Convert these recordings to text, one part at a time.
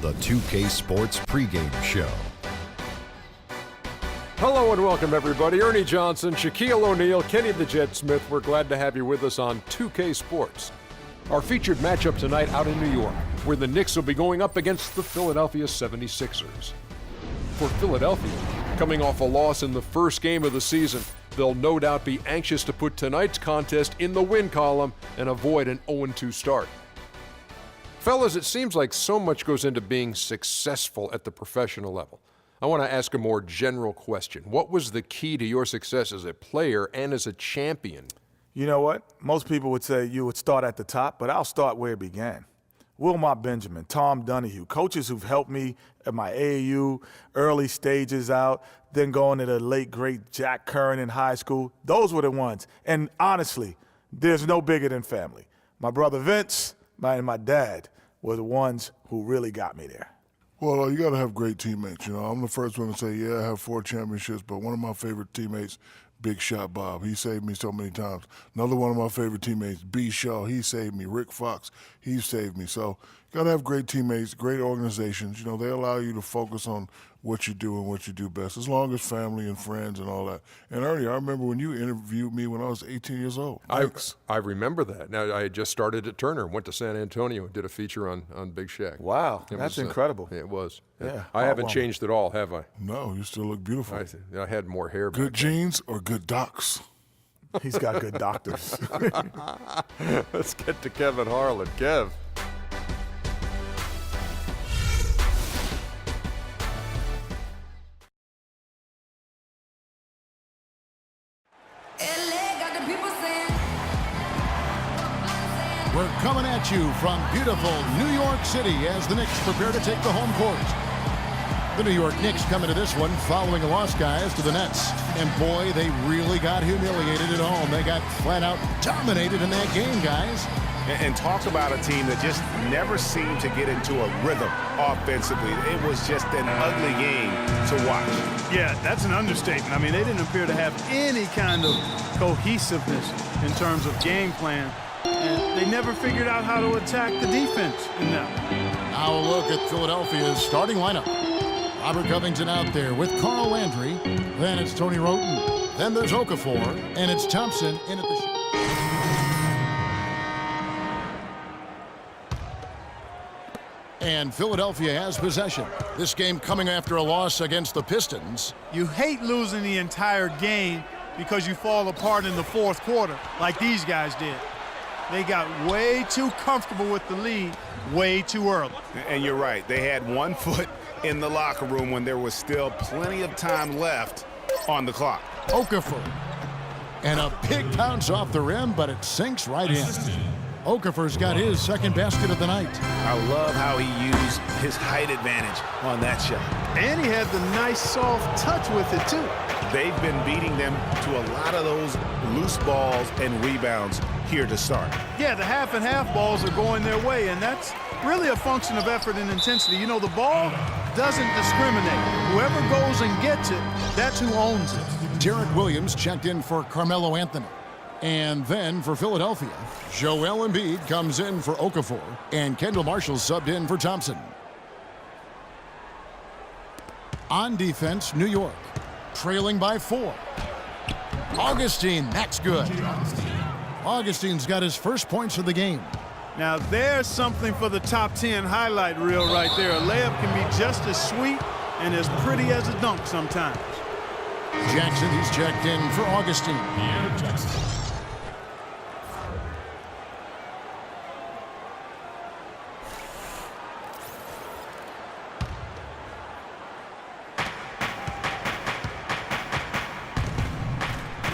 the 2K Sports pregame show. Hello and welcome, everybody. Ernie Johnson, Shaquille O'Neal, Kenny the Jet Smith. We're glad to have you with us on 2K Sports. Our featured matchup tonight out in New York, where the Knicks will be going up against the Philadelphia 76ers. For Philadelphia, coming off a loss in the first game of the season, they'll no doubt be anxious to put tonight's contest in the win column and avoid an 0-2 start. Fellas, it seems like so much goes into being successful at the professional level. I want to ask a more general question. What was the key to your success as a player and as a champion? You know what? Most people would say you would start at the top, but I'll start where it began. Wilmot Benjamin, Tom Donahue, coaches who've helped me at my AAU, early stages out, then going to the late, great Jack Curran in high school. Those were the ones. And honestly, there's no bigger than family. My brother Vince and my dad were the ones who really got me there. Well, you got to have great teammates. You know, I'm the first one to say, yeah, I have 4 championships, but one of my favorite teammates, Big Shot Bob, he saved me so many times. Another one of my favorite teammates, B. Shaw, he saved me. Rick Fox, he saved me. So you got to have great teammates, great organizations. You know, they allow you to focus on what you do and what you do best, as long as family and friends and all that. And Ernie, I remember when you interviewed me when I was 18 years old. I remember that. Now, I had just started at Turner, went to San Antonio, and did a feature on Big Shaq. Wow, that's incredible. It was. Yeah. I haven't changed at all, have I? No, you still look beautiful. I had more hair back Good genes or good docs? He's got good doctors. Let's get to Kevin Harlan. Kev. We're coming at you from beautiful New York City as the Knicks prepare to take the home court. The New York Knicks coming to this one following a loss, guys, to the Nets. And boy, they really got humiliated at home. They got flat out dominated in that game, guys. And talk about a team that just never seemed to get into a rhythm offensively. It was just an ugly game to watch. Yeah, that's an understatement. I mean, they didn't appear to have any kind of cohesiveness in terms of game plan. And they never figured out how to attack the defense in that one. Now a look at Philadelphia's starting lineup. Robert Covington out there with Carl Landry. Then it's Tony Wroten. Then there's Okafor. And it's Thompson in at the shoot. And Philadelphia has possession. This game coming after a loss against the Pistons. You hate losing the entire game because you fall apart in the fourth quarter like these guys did. They got way too comfortable with the lead way too early. And you're right. They had one foot in the locker room when there was still plenty of time left on the clock. Okafor. And a big bounce off the rim, but it sinks right in. Okafor's got his second basket of the night. I love how he used his height advantage on that shot. And he had the nice soft touch with it, too. They've been beating them to a lot of those loose balls and rebounds here to start. Yeah, the half and half balls are going their way, and that's really a function of effort and intensity. You know, the ball doesn't discriminate. Whoever goes and gets it, that's who owns it. Derek Williams checked in for Carmelo Anthony. And then for Philadelphia, Joel Embiid comes in for Okafor, and Kendall Marshall subbed in for Thompson. On defense, New York, trailing by 4. Augustine, that's good. Augustine's got his first points of the game. Now there's something for the top 10 highlight reel right there. A layup can be just as sweet and as pretty as a dunk sometimes. Jackson, he's checked in for Augustine. Yeah, Jackson.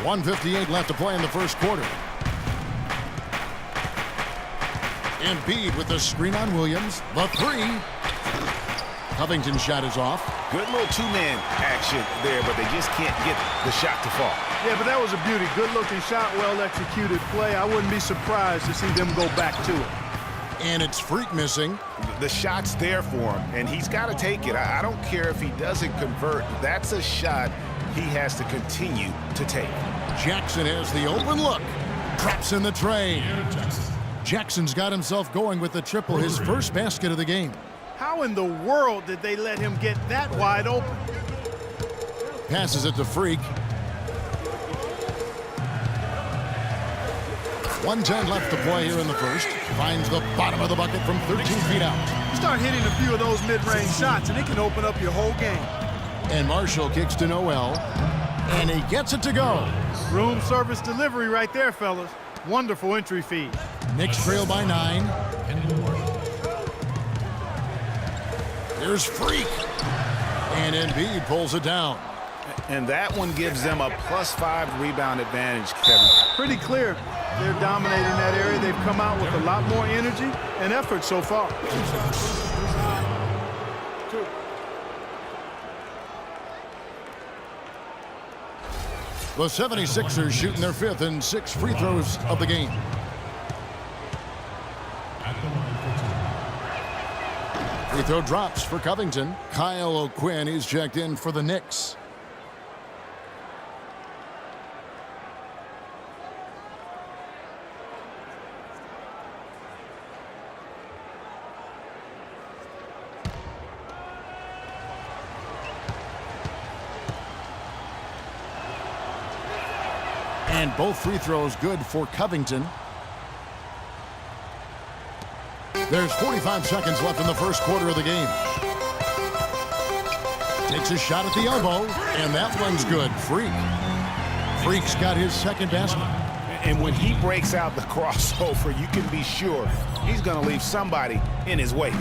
.158 left to play in the first quarter. Embiid with the screen on Williams. The 3. Covington's shot is off. Good little two-man action there, but they just can't get the shot to fall. Yeah, but that was a beauty. Good-looking shot, well-executed play. I wouldn't be surprised to see them go back to it. And it's Freak missing. The shot's there for him, and he's got to take it. I don't care if he doesn't convert. That's a shot he has to continue to take. Jackson has the open look. Traps in the tray. Jackson's got himself going with the triple, his first basket of the game. How in the world did they let him get that wide open? Passes it to Freak. 1:10 left to play here in the first. Finds the bottom of the bucket from 13 feet out. Start hitting a few of those mid-range shots, and it can open up your whole game. And Marshall kicks to Noel, and he gets it to go. Room service delivery right there, fellas. Wonderful entry feed. Knicks trail by 9. Here's Freak. And Embiid pulls it down. And that one gives them a +5 rebound advantage, Kevin. Pretty clear. They're dominating that area. They've come out with a lot more energy and effort so far. The 76ers shooting their 5th and 6th free throws of the game. Free throw drops for Covington. Kyle O'Quinn is checked in for the Knicks. And both free throws good for Covington. There's 45 seconds left in the first quarter of the game. Takes a shot at the elbow, and that one's good. Freak's got his second basket. And when he breaks out the crossover, you can be sure he's going to leave somebody in his way.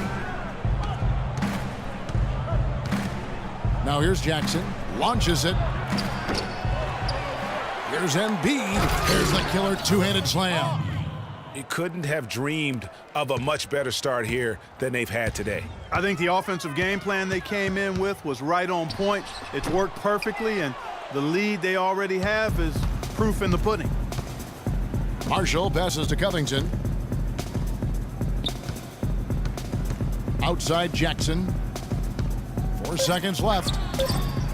Now here's Jackson. Launches it. Here's Embiid. There's the killer two-handed slam. He couldn't have dreamed of a much better start here than they've had today. I think the offensive game plan they came in with was right on point. It's worked perfectly, and the lead they already have is proof in the pudding. Marshall passes to Covington. Outside Jackson. 4 seconds left.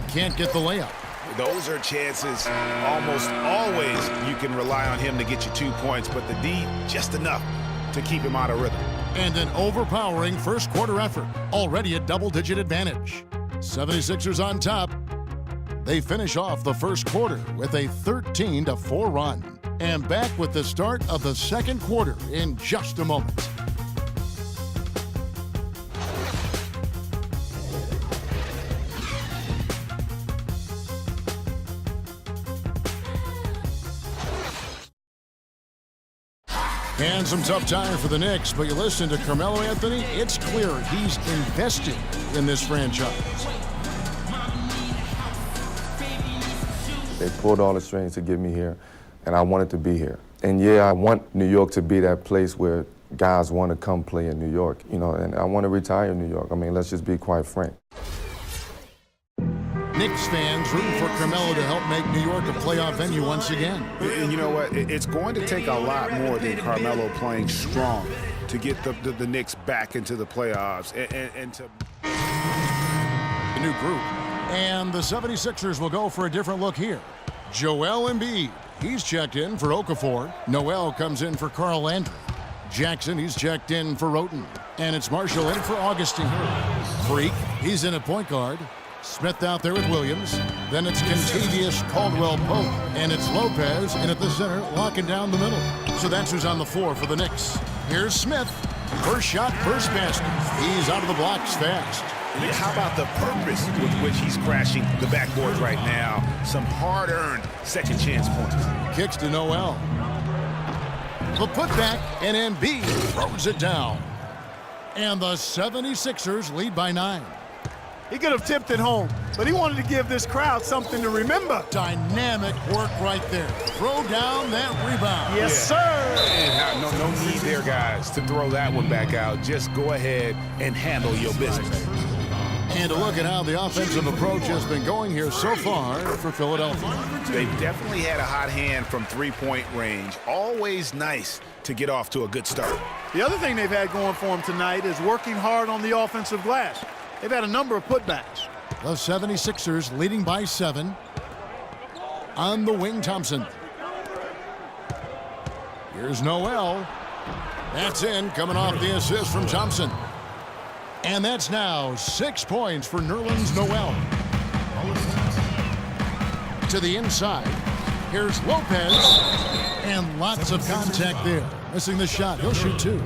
Can't get the layup. Those are chances almost always you can rely on him to get you 2 points, but the D just enough to keep him out of rhythm. And an overpowering first quarter effort. Already a double-digit advantage. 76ers on top. They finish off the first quarter with a 13-4 run. And back with the start of the second quarter in just a moment. And some tough time for the Knicks, but you listen to Carmelo Anthony, it's clear he's invested in this franchise. They pulled all the strings to get me here, and I wanted to be here. And yeah, I want New York to be that place where guys want to come play in New York, you know, and I want to retire in New York. I mean, let's just be quite frank. Knicks fans rooting for Carmelo to help make New York a playoff venue once again. And you know what? It's going to take a lot more than Carmelo playing strong to get the Knicks back into the playoffs and to... The new group. And the 76ers will go for a different look here. Joel Embiid, he's checked in for Okafor. Noel comes in for Carl Landry. Jackson, he's checked in for Roten. And it's Marshall in for Augustine. Freak, he's in at point guard. Smith out there with Williams. Then it's Kentavious Caldwell-Pope. And it's Lopez in at the center, locking down the middle. So that's who's on the floor for the Knicks. Here's Smith. First shot, first basket. He's out of the blocks fast. And how about the purpose with which he's crashing the backboards right now? Some hard-earned second chance points. Kicks to Noel. The putback, and Embiid throws it down. And the 76ers lead by 9. He could have tipped it home, but he wanted to give this crowd something to remember. Dynamic work right there. Throw down that rebound. Yes, sir. And no need there, guys, to throw that one back out. Just go ahead and handle your business. And a look at how the offensive approach has been going here so far for Philadelphia. They've definitely had a hot hand from three-point range. Always nice to get off to a good start. The other thing they've had going for them tonight is working hard on the offensive glass. They've had a number of putbacks. The 76ers leading by 7. On the wing, Thompson. Here's Noel. That's in, coming off the assist from Thompson. And that's now 6 points for Nerlens Noel. To the inside. Here's Lopez. And lots of contact there. Missing the shot. He'll shoot 2.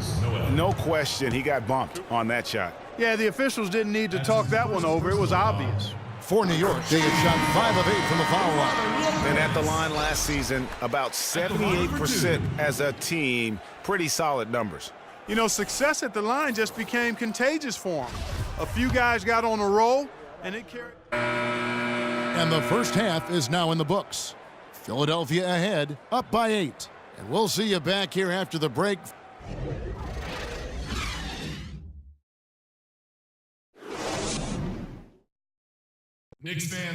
No question, he got bumped on that shot. Yeah, the officials didn't need to talk that one over. It was obvious. For New York, they had shot 5 of 8 from the foul line. And at the line last season, about 78% as a team. Pretty solid numbers. You know, success at the line just became contagious for them. A few guys got on a roll, and it carried. And the first half is now in the books. Philadelphia ahead, up by 8. And we'll see you back here after the break. Knicks fan.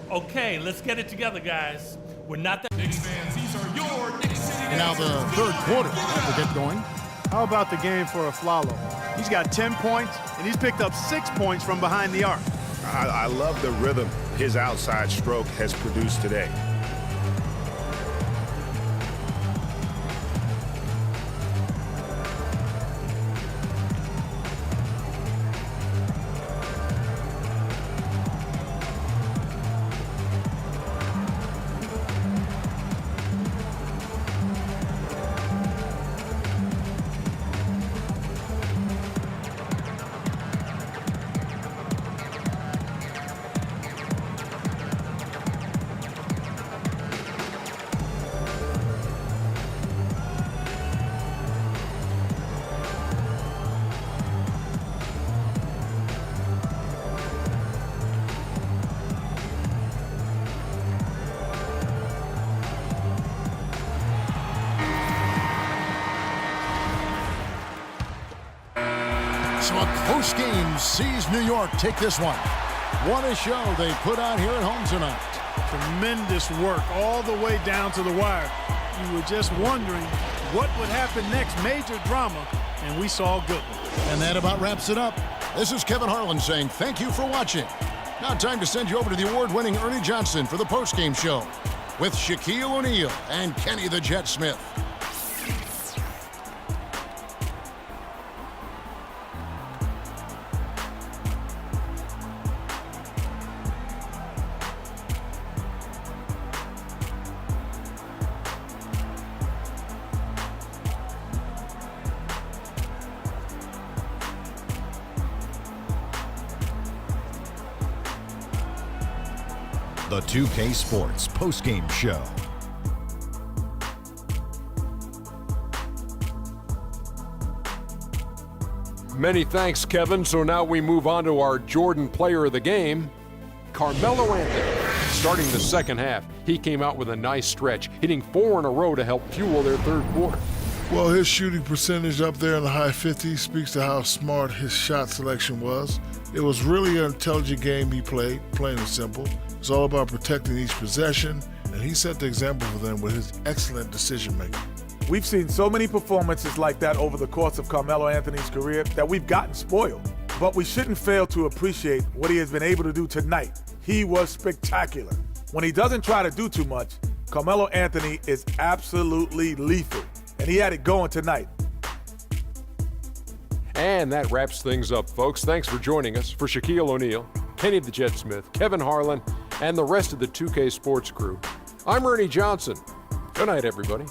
Okay, let's get it together, guys. We're not that. Knicks fans, these are your Knicks City. And now the third quarter has to get going. How about the game for Aflalo? He's got 10 points, and he's picked up 6 points from behind the arc. I love the rhythm his outside stroke has produced today. So a close game sees New York take this one. What a show they put on here at home tonight. Tremendous work all the way down to the wire. You were just wondering what would happen next. Major drama, and we saw a good one. And that about wraps it up. This is Kevin Harlan saying thank you for watching. Now time to send you over to the award-winning Ernie Johnson for the postgame show with Shaquille O'Neal and Kenny the Jet Smith. The 2K Sports postgame show. Many thanks, Kevin. So now we move on to our Jordan player of the game, Carmelo Anthony. Starting the second half, he came out with a nice stretch, hitting 4 in a row to help fuel their third quarter. Well, his shooting percentage up there in the high 50s speaks to how smart his shot selection was. It was really an intelligent game he played, plain and simple. It's all about protecting each possession, and he set the example for them with his excellent decision-making. We've seen so many performances like that over the course of Carmelo Anthony's career that we've gotten spoiled. But we shouldn't fail to appreciate what he has been able to do tonight. He was spectacular. When he doesn't try to do too much, Carmelo Anthony is absolutely lethal. And he had it going tonight. And that wraps things up, folks. Thanks for joining us. For Shaquille O'Neal, Kenny the Jet Smith, Kevin Harlan, and the rest of the 2K Sports crew, I'm Ernie Johnson. Good night, everybody.